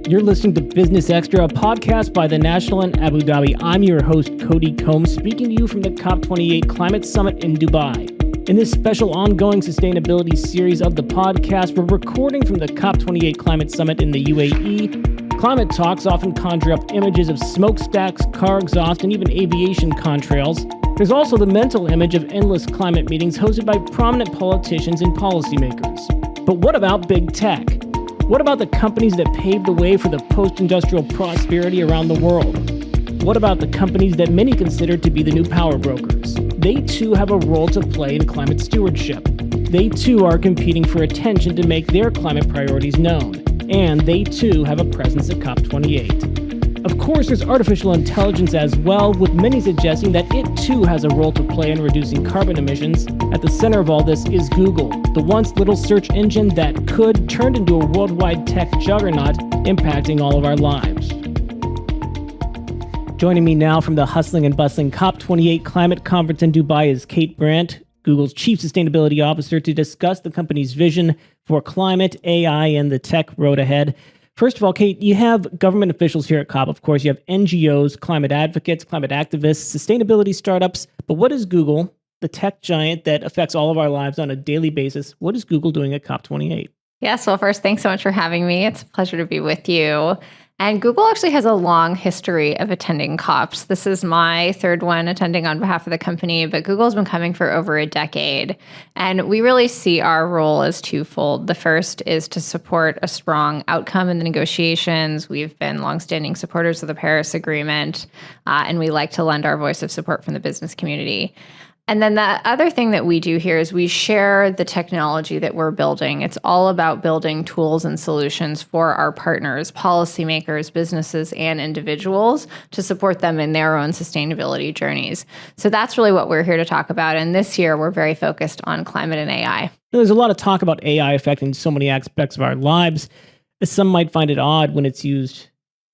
You're listening to Business Extra, a podcast by the National in Abu Dhabi. I'm your host, Cody Combs, speaking to you from the Cop28 Climate Summit in Dubai. In this special ongoing sustainability series of the podcast, we're recording from the Cop28 Climate Summit in the UAE. Climate talks often conjure up images of smokestacks, car exhaust, and even aviation contrails. There's also the mental image of endless climate meetings hosted by prominent politicians and policymakers. But what about big tech? What about the companies that paved the way for the post-industrial prosperity around the world? What about the companies that many consider to be the new power brokers? They too have a role to play in climate stewardship. They too are competing for attention to make their climate priorities known. And they too have a presence at COP28. Of course, there's artificial intelligence as well, with many suggesting that it too has a role to play in reducing carbon emissions. At the center of all this is Google, the once little search engine that could turn into a worldwide tech juggernaut, impacting all of our lives. Joining me now from the hustling and bustling COP28 Climate Conference in Dubai is Kate Brandt, Google's Chief Sustainability Officer, to discuss the company's vision for climate, AI, and the tech road ahead. First of all, Kate, you have government officials here at COP. Of course, you have NGOs, climate advocates, climate activists, sustainability startups. But what is Google, the tech giant that affects all of our lives on a daily basis? What is Google doing at COP28? Yes, well, first, thanks so much for having me. It's a pleasure to be with you. And Google actually has a long history of attending COPs. This is my third one attending on behalf of the company, but Google's been coming for over a decade. And we really see our role as twofold. The first is to support a strong outcome in the negotiations. We've been longstanding supporters of the Paris Agreement, and we like to lend our voice of support from the business community. And then the other thing that we do here is we share the technology that we're building. It's all about building tools and solutions for our partners, policymakers, businesses, and individuals to support them in their own sustainability journeys. So that's really what we're here to talk about. And this year, we're very focused on climate and AI. There's a lot of talk about AI affecting so many aspects of our lives. Some might find it odd when it's used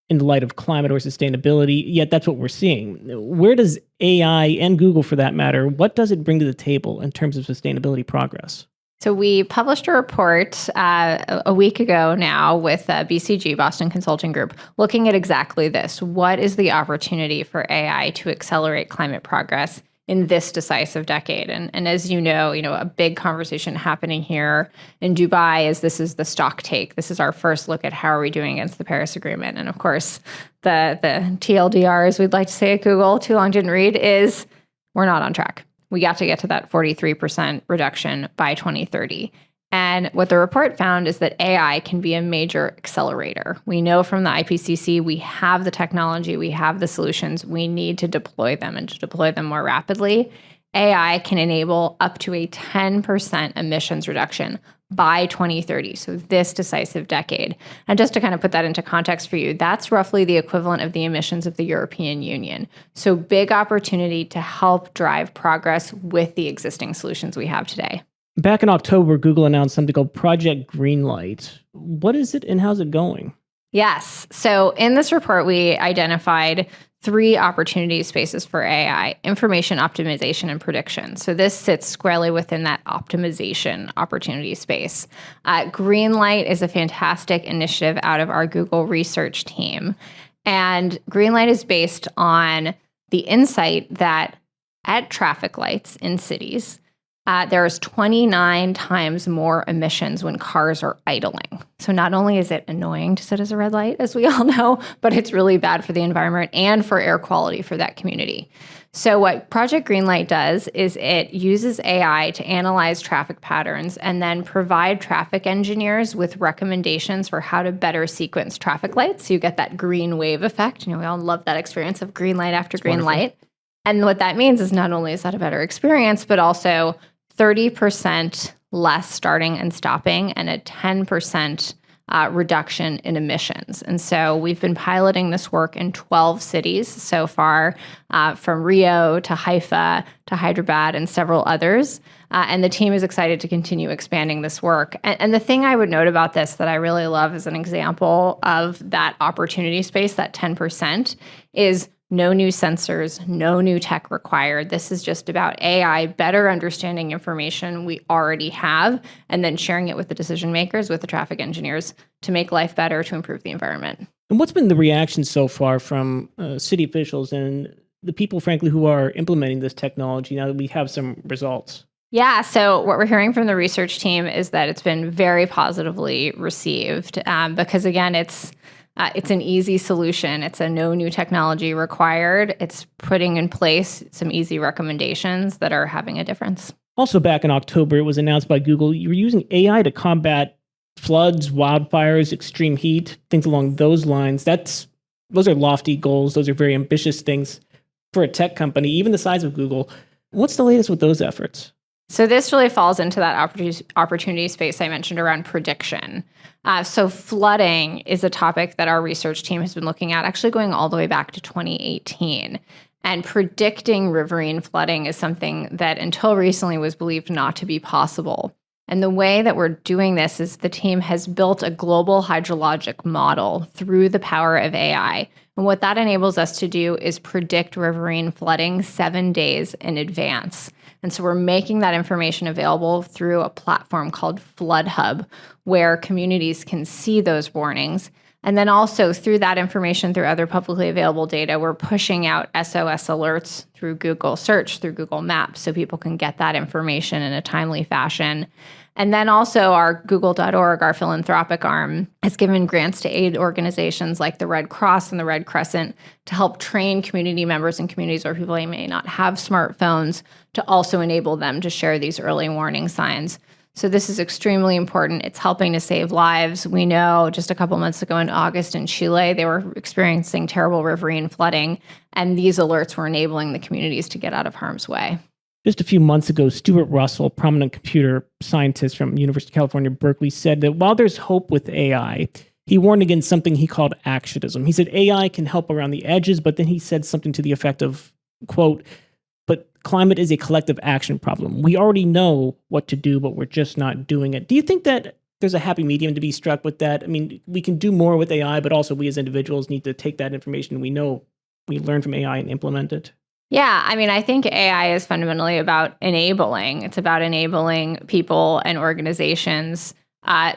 in the light of climate or sustainability, yet that's what we're seeing. Where does AI, and Google for that matter, what does it bring to the table in terms of sustainability progress? So we published a report a week ago now with BCG, Boston Consulting Group, looking at exactly this. What is the opportunity for AI to accelerate climate progress in this decisive decade? And as you know, a big conversation happening here in Dubai is this is the stock take. This is our first look at how are we doing against the Paris Agreement. And of course, the TLDR, as we'd like to say at Google, too long didn't read, is we're not on track. We got to get to that 43% reduction by 2030. And what the report found is that AI can be a major accelerator. We know from the IPCC, we have the technology, we have the solutions, we need to deploy them and to deploy them more rapidly. AI can enable up to a 10% emissions reduction by 2030, so this decisive decade. And just to kind of put that into context for you, that's roughly the equivalent of the emissions of the European Union. So big opportunity to help drive progress with the existing solutions we have today. Back in October, Google announced something called Project Greenlight. What is it and how's it going? Yes. So in this report, we identified 3 opportunity spaces for AI: information optimization and prediction. So this sits squarely within that optimization opportunity space. Greenlight is a fantastic initiative out of our Google research team. And Greenlight is based on the insight that at traffic lights in cities, there's 29 times more emissions when cars are idling. So not only is it annoying to sit as a red light, as we all know, but it's really bad for the environment and for air quality for that community. So what Project Greenlight does is it uses AI to analyze traffic patterns and then provide traffic engineers with recommendations for how to better sequence traffic lights. So you get that green wave effect. We all love that experience of green light after green light. And what that means is not only is that a better experience, but also 30% less starting and stopping and a 10% reduction in emissions. And so we've been piloting this work in 12 cities so far, from Rio to Haifa to Hyderabad and several others. And the team is excited to continue expanding this work. And the thing I would note about this that I really love as an example of that opportunity space, that 10%, is No new sensors, no new tech required. This is just about AI better understanding information we already have and then sharing it with the decision makers, with the traffic engineers to make life better, to improve the environment. And what's been the reaction so far from city officials and the people, frankly, who are implementing this technology now that we have some results? Yeah, so what we're hearing from the research team is that it's been very positively received because, again, it's an easy solution. It's a no new technology required. It's putting in place some easy recommendations that are having a difference. Also, back in October, it was announced by Google you were using AI to combat floods, wildfires, extreme heat, things along those lines. Those are lofty goals. Those are very ambitious things for a tech company, even the size of Google. What's the latest with those efforts? So this really falls into that opportunity space I mentioned around prediction. So flooding is a topic that our research team has been looking at, actually going all the way back to 2018. And predicting riverine flooding is something that until recently was believed not to be possible. And the way that we're doing this is the team has built a global hydrologic model through the power of AI. And what that enables us to do is predict riverine flooding 7 days in advance. And so we're making that information available through a platform called Flood Hub, where communities can see those warnings. And then also through that information, through other publicly available data, we're pushing out SOS alerts through Google Search, through Google Maps, so people can get that information in a timely fashion. And then also our Google.org, our philanthropic arm, has given grants to aid organizations like the Red Cross and the Red Crescent to help train community members in communities where people may not have smartphones to also enable them to share these early warning signs. So this is extremely important. It's helping to save lives. We know just a couple months ago in August in Chile, they were experiencing terrible riverine flooding, and these alerts were enabling the communities to get out of harm's way. Just a few months ago, Stuart Russell, prominent computer scientist from University of California, Berkeley, said that while there's hope with AI, he warned against something he called actionism. He said AI can help around the edges, but then he said something to the effect of, quote, but climate is a collective action problem. We already know what to do, but we're just not doing it. Do you think that there's a happy medium to be struck with that? I mean, we can do more with AI, but also we as individuals need to take that information we know, we learn from AI and implement it. Yeah, I mean, I think AI is fundamentally about enabling. It's about enabling people and organizations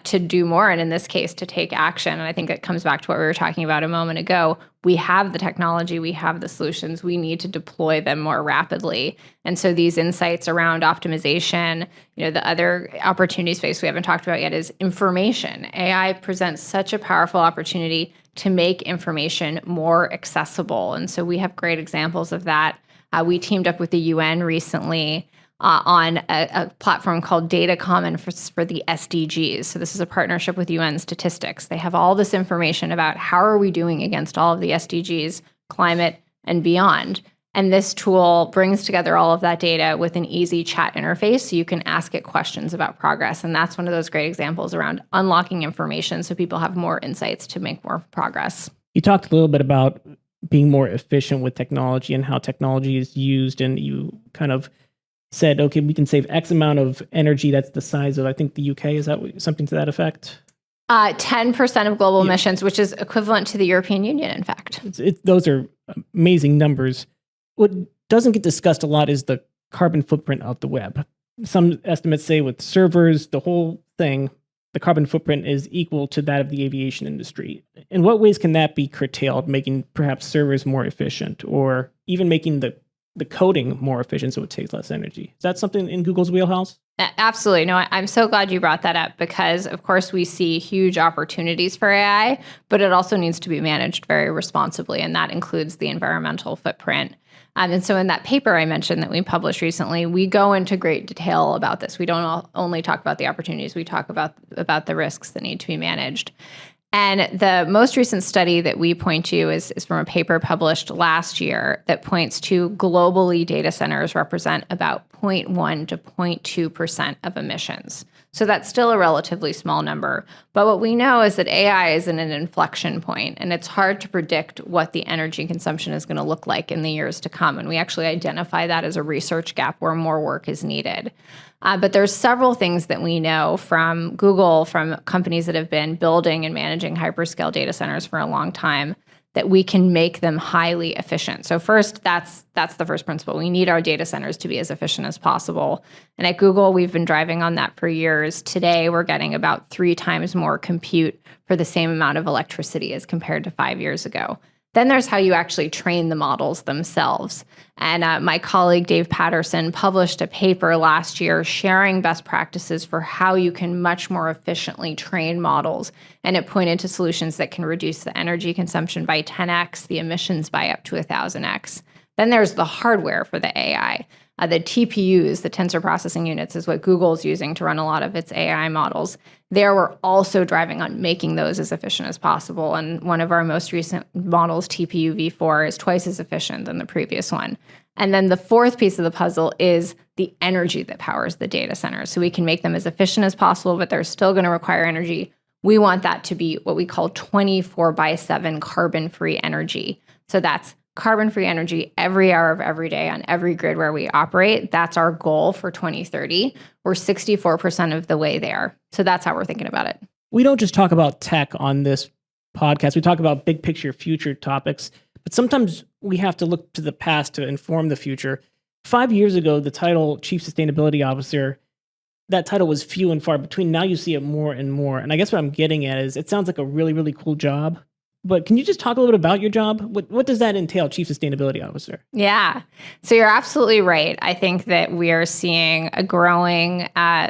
to do more, and in this case, to take action. And I think it comes back to what we were talking about a moment ago. We have the technology, we have the solutions, we need to deploy them more rapidly. And so these insights around optimization, the other opportunity space we haven't talked about yet is information. AI presents such a powerful opportunity to make information more accessible. And so we have great examples of that. We teamed up with the UN recently on a platform called Data Common for the SDGs. So this is a partnership with UN Statistics. They have all this information about how are we doing against all of the SDGs, climate, and beyond. And this tool brings together all of that data with an easy chat interface so you can ask it questions about progress. And that's one of those great examples around unlocking information so people have more insights to make more progress. You talked a little bit about being more efficient with technology and how technology is used, and you kind of said, okay, we can save X amount of energy. That's the size of, I think, the UK. Is that something to that effect? 10% of global emissions, which is equivalent to the European Union, in fact. Those are amazing numbers. What doesn't get discussed a lot is the carbon footprint of the web. Some estimates say with servers, the whole thing, the carbon footprint is equal to that of the aviation industry. In what ways can that be curtailed, making perhaps servers more efficient, or even making the coding more efficient so it takes less energy? Is that something in Google's wheelhouse? Absolutely. No, I'm so glad you brought that up because, of course, we see huge opportunities for AI, but it also needs to be managed very responsibly, and that includes the environmental footprint. And so in that paper I mentioned that we published recently, we go into great detail about this. We don't only talk about the opportunities, we talk about the risks that need to be managed. And the most recent study that we point to is from a paper published last year that points to globally data centers represent about 0.1 to 0.2% of emissions. So that's still a relatively small number. But what we know is that AI is in an inflection point, and it's hard to predict what the energy consumption is going to look like in the years to come. And we actually identify that as a research gap where more work is needed. But there's several things that we know from Google, from companies that have been building and managing hyperscale data centers for a long time, that we can make them highly efficient. So first, that's the first principle. We need our data centers to be as efficient as possible. And at Google, we've been driving on that for years. Today, we're getting about 3 times more compute for the same amount of electricity as compared to 5 years ago. Then there's how you actually train the models themselves. And my colleague, Dave Patterson, published a paper last year sharing best practices for how you can much more efficiently train models. And it pointed to solutions that can reduce the energy consumption by 10x, the emissions by up to 1,000x. Then there's the hardware for the AI. The TPUs, the tensor processing units, is what Google's using to run a lot of its AI models. There, we're also driving on making those as efficient as possible. And one of our most recent models, TPU v4, is twice as efficient than the previous one. And then the fourth piece of the puzzle is the energy that powers the data centers. So we can make them as efficient as possible, but they're still going to require energy. We want that to be what we call 24/7 carbon-free energy. So that's carbon-free energy every hour of every day on every grid where we operate. That's our goal for 2030. We're 64% of the way there. So that's how we're thinking about it. We don't just talk about tech on this podcast. We talk about big picture future topics, but sometimes we have to look to the past to inform the future. 5 years ago, the title Chief Sustainability Officer, that title was few and far between. Now you see it more and more. And I guess what I'm getting at is it sounds like a really, really cool job. But can you just talk a little bit about your job? What does that entail, Chief Sustainability Officer? Yeah. So you're absolutely right. I think that we are seeing a growing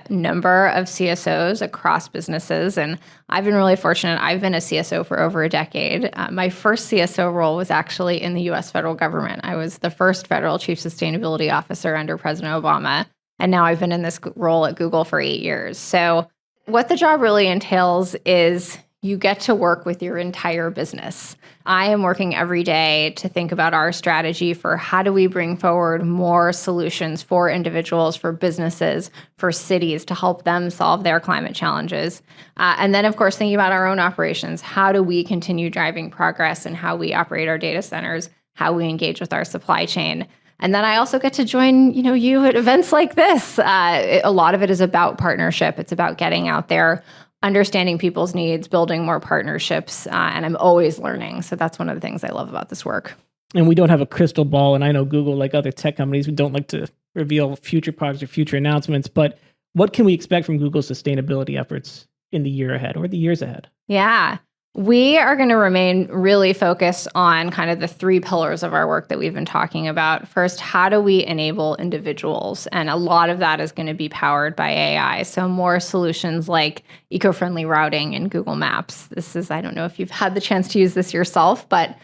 number of CSOs across businesses. And I've been really fortunate. I've been a CSO for over a decade. My first CSO role was actually in the U.S. federal government. I was the first federal Chief Sustainability Officer under President Obama. And now I've been in this role at Google for 8 years. So what the job really entails is you get to work with your entire business. I am working every day to think about our strategy for how do we bring forward more solutions for individuals, for businesses, for cities to help them solve their climate challenges. And then, of course, thinking about our own operations. How do we continue driving progress in how we operate our data centers, how we engage with our supply chain? And then I also get to join, you at events like this. A lot of it is about partnership. It's about getting out there, understanding people's needs, building more partnerships, and I'm always learning. So that's one of the things I love about this work. And we don't have a crystal ball, and I know Google, like other tech companies, we don't like to reveal future products or future announcements, but what can we expect from Google's sustainability efforts in the year ahead or the years ahead? Yeah. We are going to remain really focused on kind of the 3 pillars of our work that we've been talking about. First, how do we enable individuals? And a lot of that is going to be powered by AI. So more solutions like eco-friendly routing in Google Maps. I don't know if you've had the chance to use this yourself, but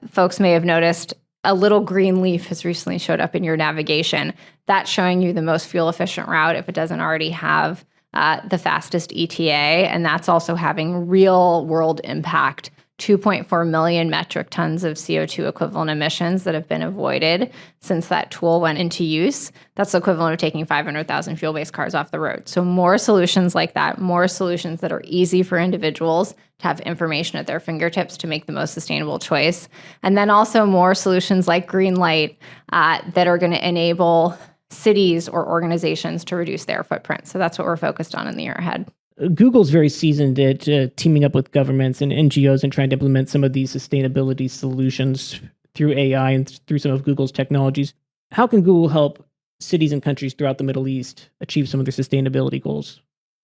folks may have noticed a little green leaf has recently showed up in your navigation. That's showing you the most fuel efficient route if it doesn't already have the fastest ETA, and that's also having real world impact. 2.4 million metric tons of CO2 equivalent emissions that have been avoided since that tool went into use. That's the equivalent of taking 500,000 fuel-based cars off the road. So more solutions like that, more solutions that are easy for individuals to have information at their fingertips to make the most sustainable choice. And then also more solutions like Greenlight that are going to enable cities or organizations to reduce their footprint. So that's what we're focused on in the year ahead. Google's very seasoned at teaming up with governments and NGOs and trying to implement some of these sustainability solutions through AI and through some of Google's technologies. How can Google help cities and countries throughout the Middle East achieve some of their sustainability goals?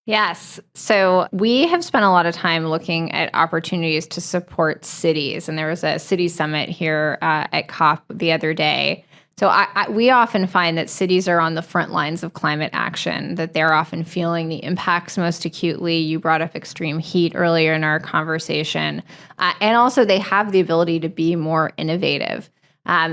Yes. So we have spent a lot of time looking at opportunities to support cities. And there was a city summit here at COP the other day. So we often find that cities are on the front lines of climate action, that they're often feeling the impacts most acutely. You brought up extreme heat earlier in our conversation. And also they have the ability to be more innovative.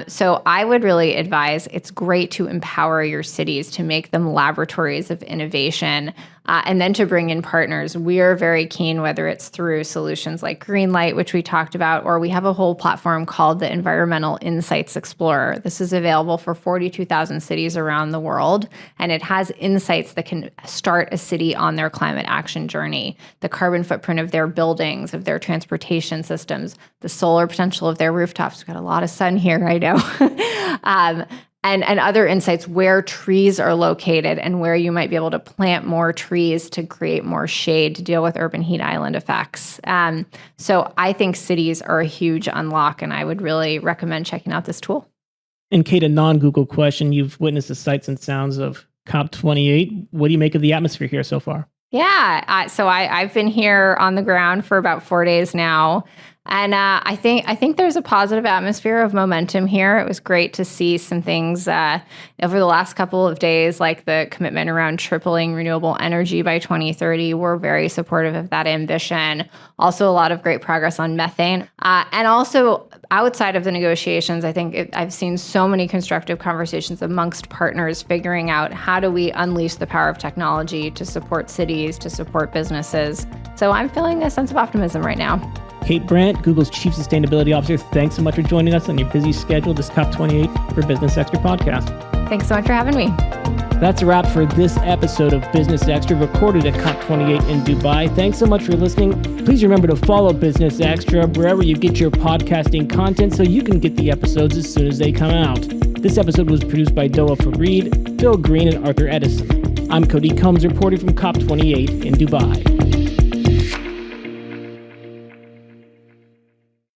So I would really advise it's great to empower your cities, to make them laboratories of innovation, and then to bring in partners. We are very keen, whether it's through solutions like Greenlight, which we talked about, or we have a whole platform called the Environmental Insights Explorer. This is available for 42,000 cities around the world, and it has insights that can start a city on their climate action journey, the carbon footprint of their buildings, of their transportation systems, the solar potential of their rooftops. We've got a lot of sun here, I know. and other insights where trees are located and where you might be able to plant more trees to create more shade to deal with urban heat island effects. So I think cities are a huge unlock, and I would really recommend checking out this tool. And Kate, a non-Google question. You've witnessed the sights and sounds of Cop28. What do you make of the atmosphere here so far? Yeah, so I've been here on the ground for about 4 days now. And I think there's a positive atmosphere of momentum here. It was great to see some things over the last couple of days, like the commitment around tripling renewable energy by 2030. We're very supportive of that ambition. Also, a lot of great progress on methane. And also, outside of the negotiations, I think I've seen so many constructive conversations amongst partners figuring out how do we unleash the power of technology to support cities, to support businesses. So I'm feeling a sense of optimism right now. Kate Brandt, Google's Chief Sustainability Officer, thanks so much for joining us on your busy schedule, this Cop28 for Business Extra podcast. Thanks so much for having me. That's a wrap for this episode of Business Extra, recorded at Cop28 in Dubai. Thanks so much for listening. Please remember to follow Business Extra wherever you get your podcasting content so you can get the episodes as soon as they come out. This episode was produced by Doa Fareed, Phil Green, and Arthur Edison. I'm Cody Combs, reporting from Cop28 in Dubai.